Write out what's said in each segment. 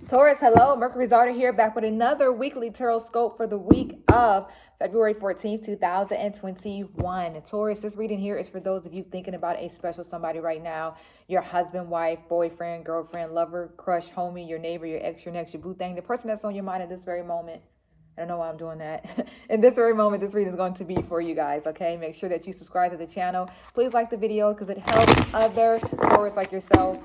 Taurus, hello. Mercury Zarda here, back with another weekly tarot scope for the week of February 14th, 2021. Taurus, this reading here is for those of you thinking about a special somebody right now. Your husband, wife, boyfriend, girlfriend, lover, crush, homie, your neighbor, your ex, your next, your boo thing, the person that's on your mind at this very moment. I don't know why I'm doing that. In this very moment, this reading is going to be for you guys, okay? Make sure that you subscribe to the channel. Please like the video because it helps other Taurus like yourself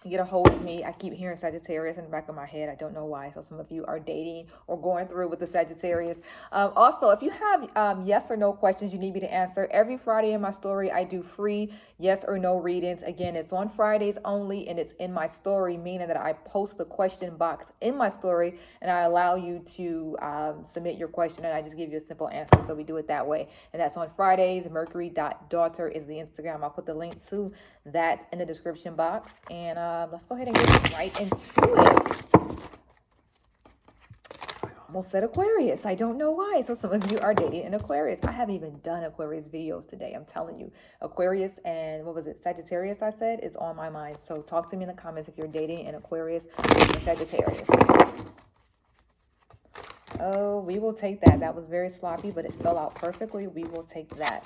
get a hold of me. I keep hearing Sagittarius in the back of my head. I don't know why. So some of you are dating or going through with the Sagittarius. Also, if you have yes or no questions you need me to answer, every Friday in my story, I do free yes or no readings. Again, it's on Fridays only, and it's in my story, meaning that I post the question box in my story, and I allow you to submit your question, and I just give you a simple answer. So we do it that way. And that's on Fridays. Mercury.daughter is the Instagram. I'll put the link to that in the description box. And let's go ahead and get right into it. I almost said Aquarius. I don't know why. So some of you are dating an Aquarius. I haven't even done Aquarius videos today. I'm telling you. Aquarius and what was it? Sagittarius, I said, is on my mind. So talk to me in the comments if you're dating an Aquarius or Sagittarius. Oh, we will take that. That was very sloppy, but it fell out perfectly. We will take that.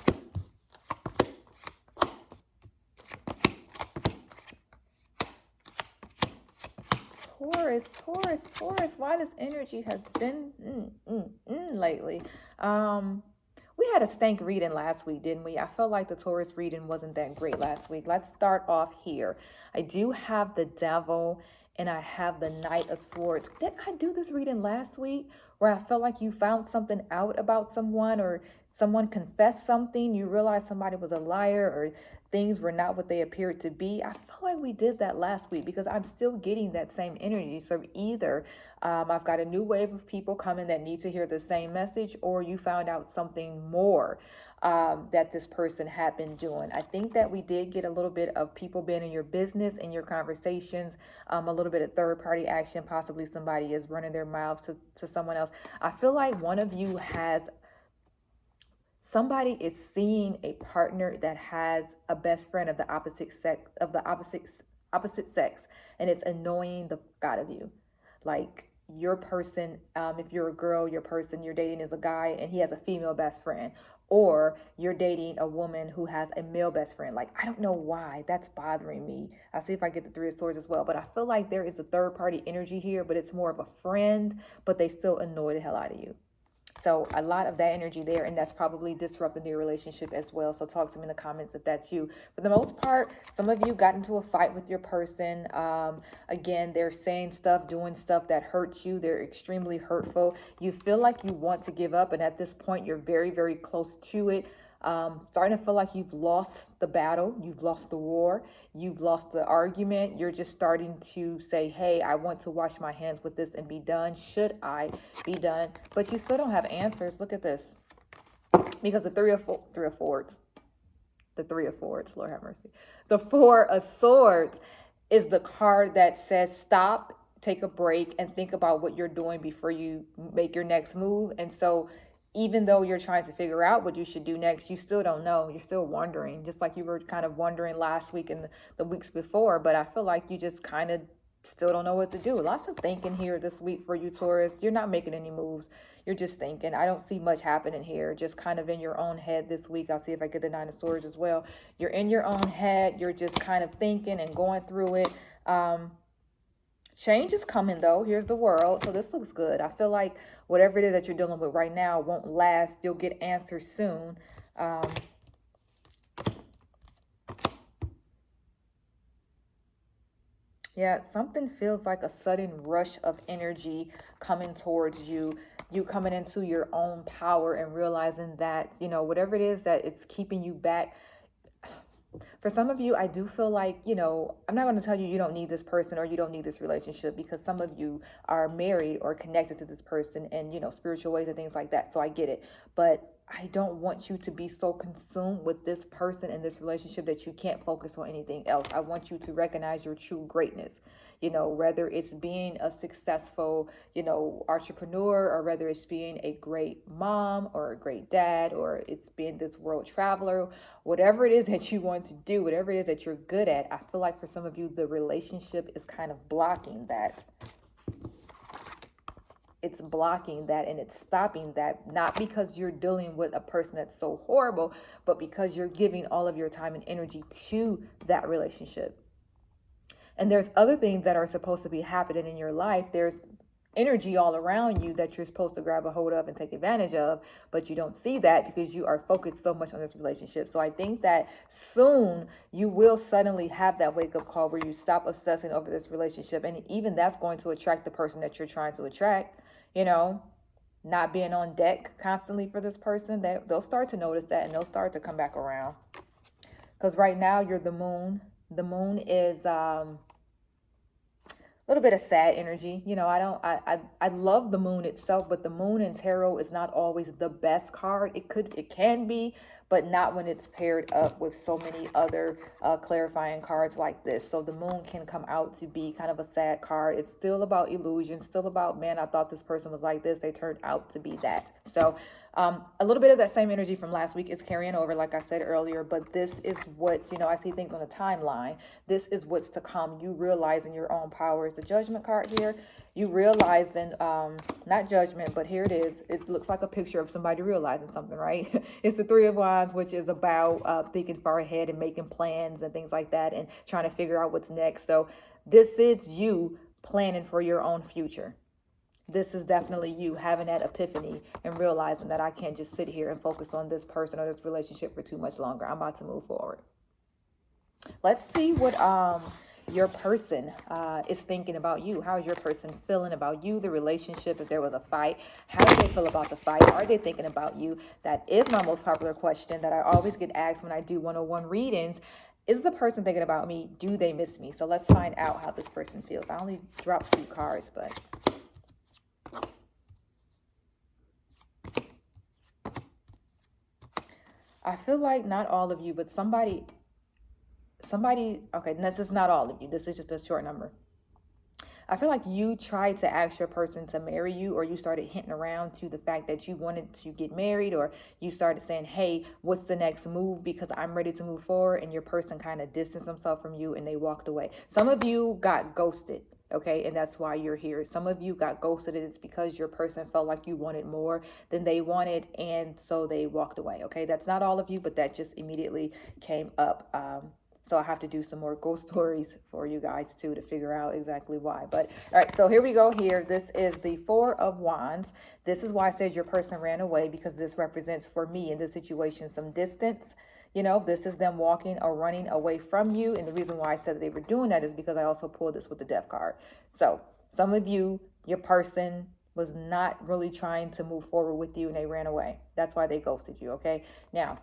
Taurus, why this energy has been lately. We had a stank reading last week, didn't we? I felt like the Taurus reading wasn't that great last week. Let's start off here. I do have the Devil and I have the Knight of Swords. Did I do this reading last week where I felt like you found something out about someone or someone confessed something? You realized somebody was a liar or things were not what they appeared to be. I feel like we did that last week because I'm still getting that same energy. So either I've got a new wave of people coming that need to hear the same message, or you found out something more that this person had been doing. I think that we did get a little bit of people being in your business, in your conversations, a little bit of third party action. Possibly somebody is running their mouths to someone else. I feel like one of you has somebody is seeing a partner that has a best friend of the opposite sex, and it's annoying the god of you. Like your person, if you're a girl, your person you're dating is a guy and he has a female best friend, or you're dating a woman who has a male best friend. Like, I don't know why that's bothering me. I'll see if I get the Three of Swords as well, but I feel like there is a third party energy here, but it's more of a friend, but they still annoy the hell out of you. So a lot of that energy there, and that's probably disrupting your relationship as well. So talk to me in the comments if that's you. For the most part, some of you got into a fight with your person. Again, they're saying stuff, doing stuff that hurts you. They're extremely hurtful. You feel like you want to give up, and at this point, you're very, very close to it. Starting to feel like you've lost the battle, you've lost the war, you've lost the argument. You're just starting to say, hey, I want to wash my hands with this and be done. Should I be done? But you still don't have answers. Look at this. Because the Three of Swords, Lord have mercy. The Four of Swords is the card that says stop, take a break, and think about what you're doing before you make your next move. And so even though you're trying to figure out what you should do next, you still don't know. You're still wondering, just like you were kind of wondering last week and the weeks before. But I feel like you just kind of still don't know what to do. Lots of thinking here this week for you, Taurus. You're not making any moves. You're just thinking. I don't see much happening here. Just kind of in your own head this week. I'll see if I get the Nine of Swords as well. You're in your own head. You're just kind of thinking and going through it. Change is coming, though. Here's the World. So this looks good. I feel like whatever it is that you're dealing with right now won't last. You'll get answers soon. Yeah, something feels like a sudden rush of energy coming towards you. You coming into your own power and realizing that, you know, whatever it is that it's keeping you back. For some of you, I do feel like, you know, I'm not going to tell you you don't need this person or you don't need this relationship, because some of you are married or connected to this person and, you know, spiritual ways and things like that. So I get it. But I don't want you to be so consumed with this person and this relationship that you can't focus on anything else. I want you to recognize your true greatness. You know, whether it's being a successful, you know, entrepreneur, or whether it's being a great mom or a great dad, or it's being this world traveler, whatever it is that you want to do, whatever it is that you're good at, I feel like for some of you, the relationship is kind of blocking that. it's blocking that and it's stopping that, not because you're dealing with a person that's so horrible, but because you're giving all of your time and energy to that relationship. And there's other things that are supposed to be happening in your life. There's energy all around you that you're supposed to grab a hold of and take advantage of, but you don't see that because you are focused so much on this relationship. So I think that soon you will suddenly have that wake up call where you stop obsessing over this relationship, and even that's going to attract the person that you're trying to attract. You know, not being on deck constantly for this person, that they'll start to notice that and they'll start to come back around. Because right now you're the moon. The moon is little bit of sad energy. You know, I love the moon itself, but the moon in tarot is not always the best card. It can be, but not when it's paired up with so many other clarifying cards like this. So the moon can come out to be kind of a sad card. It's still about illusion, still about, man, I thought this person was like this, they turned out to be that. So a little bit of that same energy from last week is carrying over, like I said earlier, but this is what, you know, I see things on a timeline. This is what's to come. You realizing your own power is the Judgment card here. You realizing, not judgment, but here it is. It looks like a picture of somebody realizing something, right? It's the Three of Wands, which is about thinking far ahead and making plans and things like that and trying to figure out what's next. So this is you planning for your own future. This is definitely you having that epiphany and realizing that I can't just sit here and focus on this person or this relationship for too much longer. I'm about to move forward. Let's see what your person is thinking about you. How is your person feeling about you, the relationship? If there was a fight, how do they feel about the fight? Are they thinking about you? That is my most popular question that I always get asked when I do 101 readings. Is the person thinking about me? Do they miss me? So let's find out how this person feels. I only dropped 2 cards, but I feel like not all of you, but somebody, okay, this is not all of you. This is just a short number. I feel like you tried to ask your person to marry you, or you started hinting around to the fact that you wanted to get married, or you started saying, hey, what's the next move? Because I'm ready to move forward. And your person kind of distanced themselves from you and they walked away. Some of you got ghosted. Okay, and that's why you're here. Some of you got ghosted, and it's because your person felt like you wanted more than they wanted, and so they walked away. Okay, that's not all of you, but that just immediately came up. So I have to do some more ghost stories for you guys too to figure out exactly why. But all right, so here we go here. This is the 4 of Wands. This is why I said your person ran away, because this represents for me in this situation some distance. You know, this is them walking or running away from you. And the reason why I said that they were doing that is because I also pulled this with the Death card. So some of you, your person was not really trying to move forward with you and they ran away. That's why they ghosted you. Okay. Now,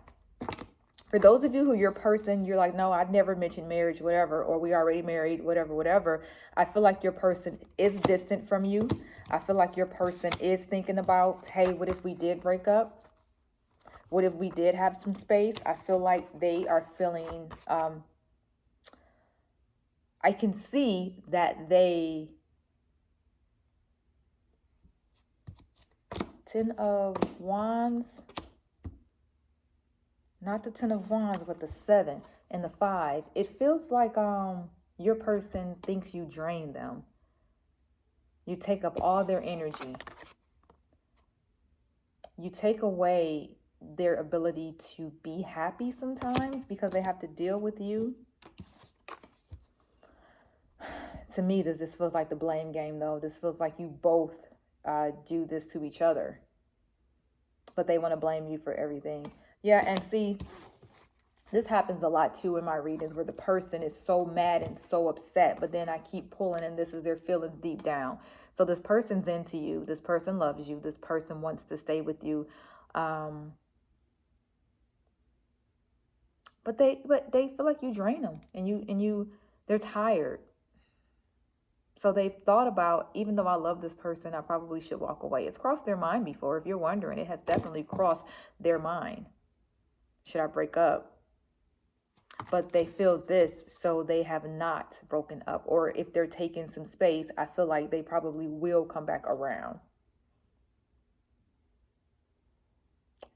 for those of you who your person, you're like, no, I'd never mentioned marriage, whatever, or we already married, whatever. I feel like your person is distant from you. I feel like your person is thinking about, hey, what if we did break up? What if we did have some space? I feel like they are feeling, I can see that they, 10 of Wands, not the 10 of Wands, but the 7 and the 5. It feels like your person thinks you drain them. You take up all their energy. You take away their ability to be happy sometimes because they have to deal with you. To me, this feels like the blame game, though. This feels like you both do this to each other, but they want to blame you for everything. Yeah, and see, this happens a lot too in my readings where the person is so mad and so upset, but then I keep pulling and this is their feelings deep down. So this person's into you. This person loves you. This person wants to stay with you. But they feel like you drain them and they're tired. So they've thought about, even though I love this person, I probably should walk away. It's crossed their mind before. If you're wondering, it has definitely crossed their mind. Should I break up? But they feel this, so they have not broken up. Or if they're taking some space, I feel like they probably will come back around.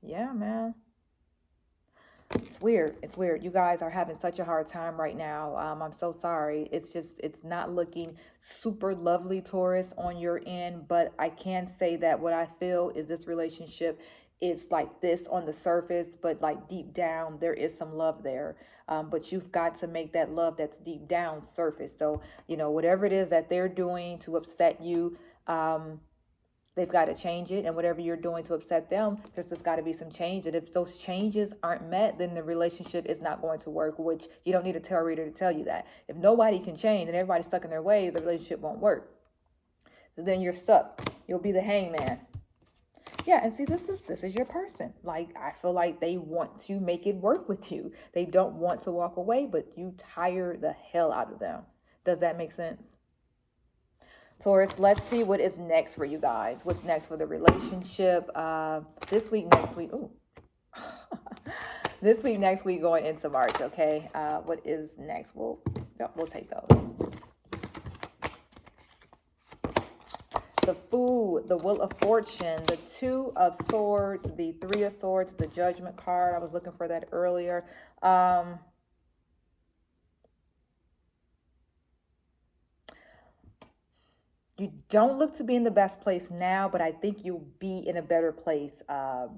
Yeah, man. It's weird. It's weird. You guys are having such a hard time right now. I'm so sorry. It's not looking super lovely, Taurus, on your end. But I can say that what I feel is this relationship is like this on the surface, but like deep down, there is some love there. But you've got to make that love that's deep down surface. So, whatever it is that they're doing to upset you, they've got to change it, and whatever you're doing to upset them, there's just got to be some change. And if those changes aren't met, then the relationship is not going to work, which you don't need a tarot reader to tell you that. If nobody can change and everybody's stuck in their ways, the relationship won't work. So then you're stuck. You'll be the hangman. Yeah, and see, this is your person. Like, I feel like they want to make it work with you. They don't want to walk away, but you tire the hell out of them. Does that make sense? Taurus, let's see what is next for you guys. What's next for the relationship? This week, next week. Ooh. This week, next week, going into March, okay? What is next? We'll take those. The Fool, the Wheel of Fortune, the Two of Swords, the Three of Swords, the Judgment card. I was looking for that earlier. You don't look to be in the best place now, but I think you'll be in a better place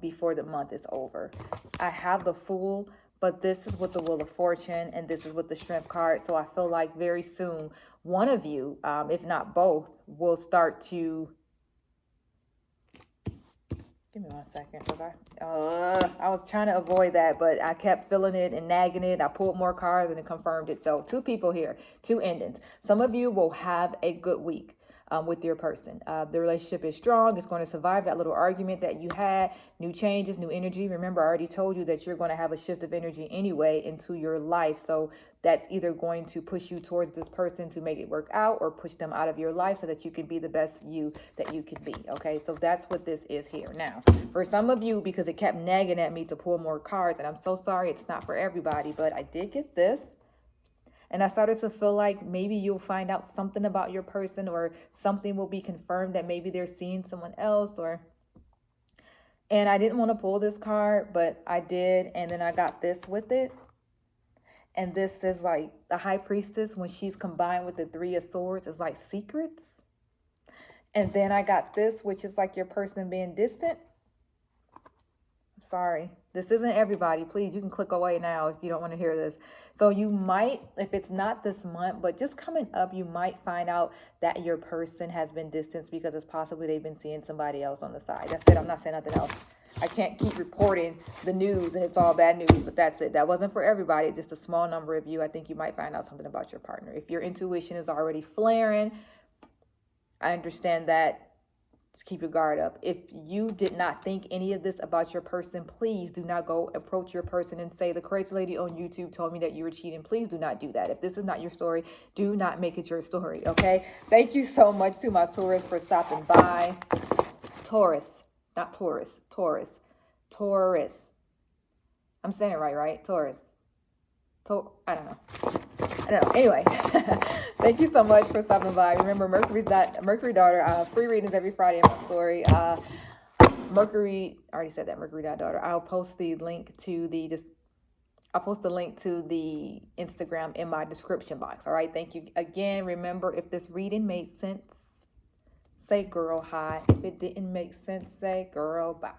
before the month is over. I have the Fool, but this is with the Wheel of Fortune, and this is with the Strength card. So I feel like very soon, one of you, if not both, will start to... Give me 1 second, because I was trying to avoid that, but I kept feeling it and nagging it. I pulled more cards and it confirmed it. So 2 people here, 2 endings. Some of you will have a good week with your person. The relationship is strong. It's going to survive that little argument that you had. New changes, new energy. Remember, I already told you that you're going to have a shift of energy anyway into your life. So that's either going to push you towards this person to make it work out, or push them out of your life so that you can be the best you that you can be. Okay, so that's what this is here. Now, for some of you, because it kept nagging at me to pull more cards, and I'm so sorry, it's not for everybody, but I did get this. And I started to feel like maybe you'll find out something about your person, or something will be confirmed that maybe they're seeing someone else, and I didn't want to pull this card, but I did. And then I got this with it. And this is like the High Priestess, when she's combined with the Three of Swords, is like secrets. And then I got this, which is like your person being distant. I'm sorry. This isn't everybody. Please, you can click away now if you don't want to hear this. So you might, if it's not this month, but just coming up, you might find out that your person has been distanced because it's possibly they've been seeing somebody else on the side. That's it. I'm not saying nothing else. I can't keep reporting the news and it's all bad news, but that's it. That wasn't for everybody, just a small number of you. I think you might find out something about your partner. If your intuition is already flaring, I understand that. Just keep your guard up. If you did not think any of this about your person, please do not go approach your person and say, the crazy lady on YouTube told me that you were cheating. Please do not do that. If this is not your story, do not make it your story, okay? Thank you so much to my Taurus for stopping by. Taurus, not Taurus, Taurus, Taurus. I'm saying it right? Taurus. I don't know. Anyway, thank you so much for stopping by. Remember, Mercury daughter, free readings every Friday in my story. Mercury, I already said that, Mercury daughter. I'll post the link to the Instagram in my description box. All right. Thank you again. Remember, if this reading made sense, say girl hi. If it didn't make sense, say girl bye.